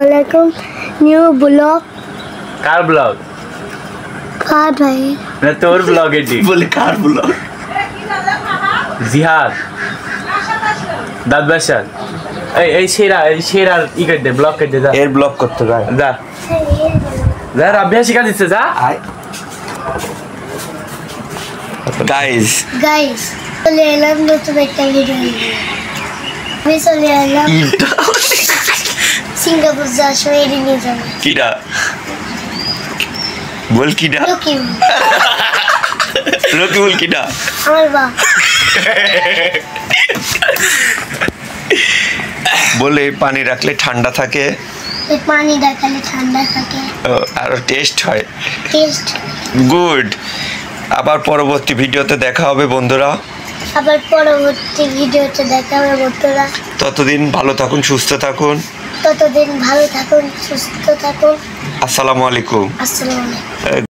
वालेकुम new blog car blog car भाई ना तोर ब्लॉग এটি বলে কার ব্লগ জিহাদ দাদবাসার এই শেরার ই করে দে ব্লগ করে দে যা এর ব্লগ করতে গায় যা যা রাবিয়া শিখা দিচ্ছে যা গাইস চলে এলাম নতুন একটা ভিডিও নিয়ে আমি চলে এলাম সিঙ্গাপুর যাওয়ার সময় এড়িয়ে নিয়ে যাবো কিডা বল কিডা রকিবুল কিডা আমার বাপ বলে পানি রাখলে ঠান্ডা থাকে এই পানি রাখলে ঠান্ডা থাকে আর টেস্ট হয় টেস্ট গুড আবার পরবর্তী ভিডিওতে দেখা হবে বন্ধুরা আবার পরবর্তী ভিডিওতে দেখা হবে বন্ধুরা ততদিন ভালো থাকুন সুস্থ থাকুন ততদিন ভালো থাকুন সুস্থ থাকুন আসসালামু আলাইকুম আসসালামু আলাইকুম